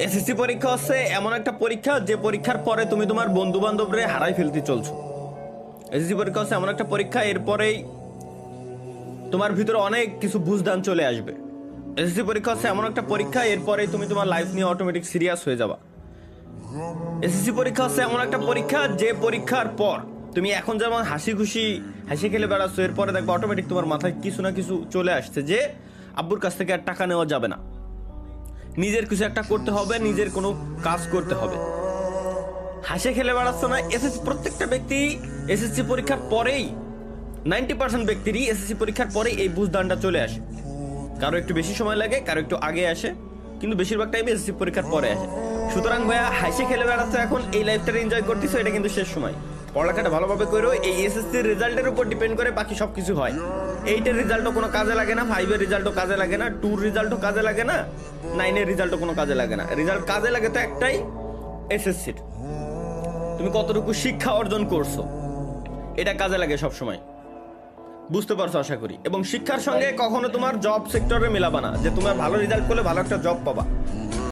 SSC পরীক্ষা হচ্ছে এমন একটা পরীক্ষা যে পরীক্ষার পরে তুমি তোমার বন্ধু বান্ধবরে হারাই ফেলতে চলছো। এসএসসি পরীক্ষা হচ্ছে এমন একটা পরীক্ষা, এরপরেই তোমার ভিতরে অনেক কিছু বুঝদান চলে আসবে। এসএসসি পরীক্ষা হচ্ছে এমন একটা পরীক্ষা, এরপরেই তুমি তোমার লাইফ নিয়ে অটোমেটিক সিরিয়াস হয়ে যাবা। এসএসসি পরীক্ষা হচ্ছে এমন একটা পরীক্ষা যে পরীক্ষার পর তুমি এখন যেমন হাসি খুশি হাসি খেলে বেড়াচ্ছ, এরপরে দেখবে অটোমেটিক তোমার মাথায় কিছু না কিছু চলে আসছে যে আব্বুর কাছ থেকে আর টাকা নেওয়া যাবে না, নিজের কিছু একটা করতে হবে, নিজের কোনো কাজ করতে হবে। হাসি খেলে বেড়াচ্ছ না। এসএসসি প্রত্যেকটা ব্যক্তি এসএসসি পরীক্ষার পরেই 90% ব্যক্তিরই এসএসসি পরীক্ষার পরে এই বুঝদানটা চলে আসে। কারো একটু বেশি সময় লাগে, কারো একটু আগে আসে, কিন্তু বেশিরভাগ টাইমে এসএসসি পরীক্ষার পরে আসে। সুতরাং ভাইয়া, হাসি খেলে বেড়াচ্ছ এখন, এই লাইফটা এনজয় করতেছো, এটা কিন্তু শেষ সময়। পড়ালেখাটা ভালোভাবে করো। এই এসএসসির রেজাল্টের উপর ডিপেন্ড করে বাকি সবকিছু হয়। 8-এর রেজাল্টও কোনো কাজে লাগে না, 5-এর রেজাল্টও কাজে লাগে না, 2-র রেজাল্টও কাজে লাগে না, 9-এর রেজাল্টও কোনো কাজে লাগে না। রেজাল্ট কাজে লাগে তো একটাই, এসএসসির তুমি কতটুকু শিক্ষা অর্জন করছো, এটা কাজে লাগে সব সময়। বুঝতে পারছো আশা করি। এবং শিক্ষার সঙ্গে কখনো তোমার জব সেক্টরে মেলাবা না যে তোমার ভালো রেজাল্ট করলে ভালো একটা জব পাবা।